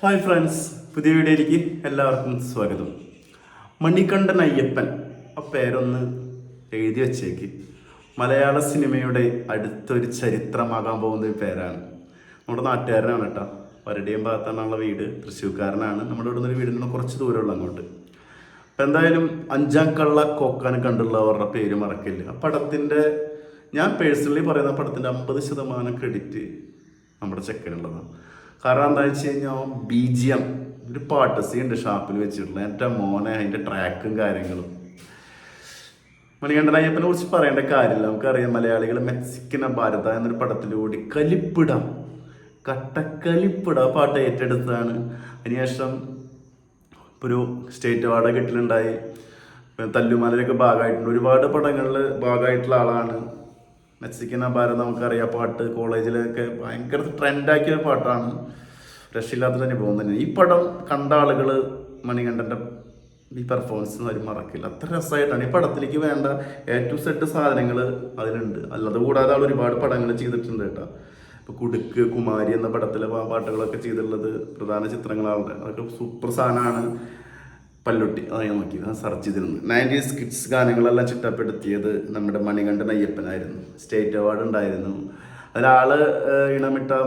Hi friends, പുതിയ വീഡിയോയിലേക്ക് എല്ലാവർക്കും സ്വാഗതം. മണികണ്ഠൻ അയ്യപ്പൻ ആ പേരൊന്ന് എഴുതി വച്ചേക്ക്. മലയാള സിനിമയുടെ അടുത്തൊരു ചരിത്രമാകാൻ പോകുന്ന ഒരു പേരാണ്. നമ്മുടെ നാട്ടുകാരനാണ് കേട്ടോ. വരടിയം ഭാഗത്താണുള്ള വീട്, തൃശ്ശൂർക്കാരനാണ്. നമ്മുടെ ഇവിടെ നിന്ന് വീടിൽ നിന്ന് കുറച്ച് ദൂരമുള്ള അങ്ങോട്ട്. അപ്പം എന്തായാലും അഞ്ചാം കള്ള കോക്കാൻ കണ്ടുള്ളവരുടെ പേര് മറക്കില്ല. ആ പടത്തിൻ്റെ ഞാൻ പേഴ്സണലി പറയുന്ന പടത്തിൻ്റെ 50% ക്രെഡിറ്റ് നമ്മുടെ ചെക്കനുള്ളതാണ്. കാരണം എന്താ വെച്ച് കഴിഞ്ഞാൽ BGM ഒരു പാട്ട് സീനുണ്ട് ഷാപ്പിൽ വെച്ചിട്ടുള്ള എൻ്റെ മോനെ, അതിൻ്റെ ട്രാക്കും കാര്യങ്ങളും. മണികണ്ഠൻ അയ്യപ്പനെ കുറിച്ച് പറയേണ്ട കാര്യമില്ല. നമുക്കറിയാം, മലയാളികൾ മെക്സിക്കൻ ഭാരത എന്നൊരു പടത്തിലൂടെ കലിപ്പിട പാട്ട് ഏറ്റെടുത്താണ്. അതിനുശേഷം ഒരു സ്റ്റേറ്റ് അവാർഡ് കിട്ടലുണ്ടായി. തല്ലുമാലയൊക്കെ ഭാഗമായിട്ടുണ്ട്. ഒരുപാട് പടങ്ങളിൽ ഭാഗമായിട്ടുള്ള ആളാണ്. മെക്സിക്കൻ ഭാരതം നമുക്കറിയാം, പാട്ട് കോളേജിലൊക്കെ ഭയങ്കര ട്രെൻഡാക്കിയ പാട്ടാണ്. രക്ഷയില്ലാത്തൊരു അനുഭവം തന്നെ. ഈ പടം കണ്ട ആളുകൾ മണികണ്ഠൻ്റെ ഈ പെർഫോമൻസ് അവർ മറക്കില്ല. അത്ര രസമായിട്ടാണ്. ഈ പടത്തിലേക്ക് വേണ്ട A to Z സാധനങ്ങൾ അതിലുണ്ട്. അല്ലാതെ കൂടാതെ ആൾ ഒരുപാട് പടങ്ങൾ ചെയ്തിട്ടുണ്ട് കേട്ടോ. ഇപ്പോൾ കുടുക്ക്, കുമാരി എന്ന പടത്തിലെ പാട്ടുകളൊക്കെ ചെയ്തിട്ടുള്ളത് പ്രധാന ചിത്രങ്ങളാണ്. അതൊക്കെ സൂപ്പർ സാധനമാണ്. പല്ലുട്ടി അത് ഞാൻ നോക്കി, അത് സെർച്ച് ചെയ്തിരുന്നു. 90s കിഡ്സ് ഗാനങ്ങളെല്ലാം ചിട്ടപ്പെടുത്തിയത് നമ്മുടെ മണികണ്ഠൻ അയ്യപ്പനായിരുന്നു. സ്റ്റേറ്റ് അവാർഡ് ഉണ്ടായിരുന്നു. അതിലാള്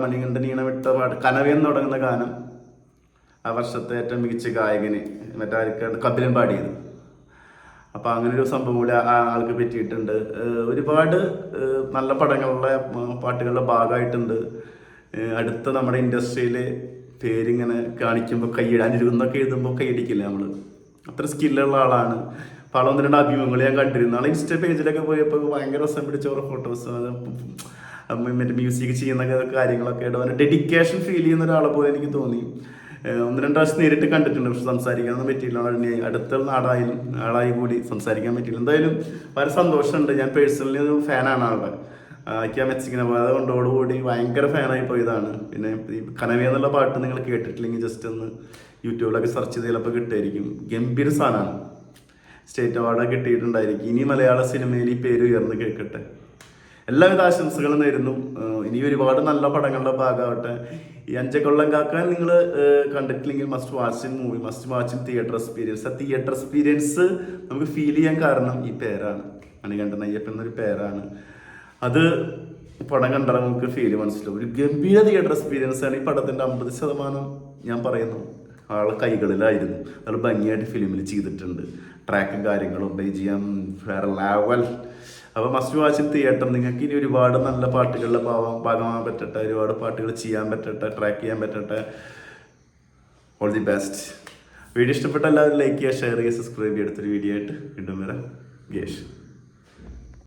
മണികണ്ഠൻ ഈണമിട്ട പാട്ട് കനവയെന്ന് തുടങ്ങുന്ന ഗാനം ആ വർഷത്തെ ഏറ്റവും മികച്ച ഗായകന് മറ്റാർക്കാണ് കപിലൻ പാടിയത്. അപ്പം അങ്ങനെ ഒരു സംഭവം കൂടി ആ ആൾക്ക് പറ്റിയിട്ടുണ്ട്. ഒരുപാട് നല്ല പടങ്ങളുടെ പാട്ടുകളുടെ ഭാഗമായിട്ടുണ്ട്. അടുത്ത നമ്മുടെ ഇൻഡസ്ട്രിയിൽ പേരിങ്ങനെ കാണിക്കുമ്പോൾ കൈയിടാനിരുന്നൊക്കെ എഴുതുമ്പോൾ കൈയടിക്കില്ല നമ്മൾ. അത്ര സ്കില്ലുള്ള ആളാണ്. പല 1-2 അഭിമുഖങ്ങൾ ഞാൻ കണ്ടിരുന്നു. ആൾ ഇൻസ്റ്റ പേജിലൊക്കെ പോയപ്പോൾ ഭയങ്കര രസം പിടിച്ച ഓരോ ഫോട്ടോസ്, മറ്റേ മ്യൂസിക് ചെയ്യുന്ന കാര്യങ്ങളൊക്കെ ആയിട്ട് അവൻ്റെ ഡെഡിക്കേഷൻ ഫീൽ ചെയ്യുന്ന ഒരാളെ പോലെ എനിക്ക് തോന്നി. 1-2 പ്രാവശ്യം നേരിട്ട് കണ്ടിട്ടുണ്ട്, പക്ഷെ സംസാരിക്കാനൊന്നും പറ്റിയില്ല. അടുത്ത ആളായി കൂടി സംസാരിക്കാൻ പറ്റിയില്ല. എന്തായാലും വളരെ സന്തോഷമുണ്ട്. ഞാൻ പേഴ്സണലി ഒരു ഫാനാണ് ആളുടെ. എനിക്ക് മെക്സിക്കൻ അത് കൊണ്ടോടുകൂടി ഭയങ്കര ഫാനായി പോയതാണ്. പിന്നെ ഈ കനവ എന്നുള്ള പാട്ട് നിങ്ങൾ കേട്ടിട്ടില്ലെങ്കിൽ ജസ്റ്റ് ഒന്ന് യൂട്യൂബിലൊക്കെ സെർച്ച് ചെയ്ത് ചിലപ്പോൾ കിട്ടുമായിരിക്കും. ഗംഭീര സാധനമാണ്. സ്റ്റേറ്റ് അവാർഡ് കിട്ടിയിട്ടുണ്ടായിരിക്കും. ഇനി മലയാള സിനിമയിൽ ഈ പേര് ഉയർന്ന് കേൾക്കട്ടെ. എല്ലാവിധ ആശംസകളും നേരുന്നു. ഇനി ഒരുപാട് നല്ല പടങ്ങളുടെ ഭാഗമാവട്ടെ. ഈ അഞ്ചക്കൊള്ളം കാക്കാൻ നിങ്ങൾ കണ്ടിട്ടില്ലെങ്കിൽ must watch movie, must watch theatre experience. ആ തിയേറ്റർ എക്സ്പീരിയൻസ് നമുക്ക് ഫീൽ ചെയ്യാൻ കാരണം ഈ പേരാണ്. മണികണ്ഠൻ അയ്യപ്പൻ എന്നൊരു പേരാണ്. അത് പടം കണ്ടാൽ നമുക്ക് ഫീല് മനസ്സിലാവും. ഒരു ഗംഭീര തിയേറ്റർ എക്സ്പീരിയൻസ് ആണ്. ഈ പടത്തിൻ്റെ 50% ഞാൻ പറയുന്നു ആളെ കൈകളിലായിരുന്നു. അത് ഭംഗിയായിട്ട് ഫിലിമിൽ ചെയ്തിട്ടുണ്ട്. ട്രാക്കും കാര്യങ്ങളും BGM വേറെ ലെവൽ. അപ്പോൾ മസ്റ്റ് വാച്ച് തിയേറ്റർ. നിങ്ങൾക്ക് ഇനി ഒരുപാട് നല്ല പാട്ടുകളുടെ ഭാഗമാകാൻ പറ്റട്ടെ, ഒരുപാട് പാട്ടുകൾ ചെയ്യാൻ പറ്റട്ടെ, ട്രാക്ക് ചെയ്യാൻ പറ്റട്ടെ. All the best. വീഡിയോ ഇഷ്ടപ്പെട്ട എല്ലാവരും ലൈക്ക് ചെയ്യുക, ഷെയർ ചെയ്യുക, സബ്സ്ക്രൈബ് ചെയ്യുക. അടുത്തൊരു വീഡിയോ ആയിട്ട് വീണ്ടും വരാം. ഗേഷ്.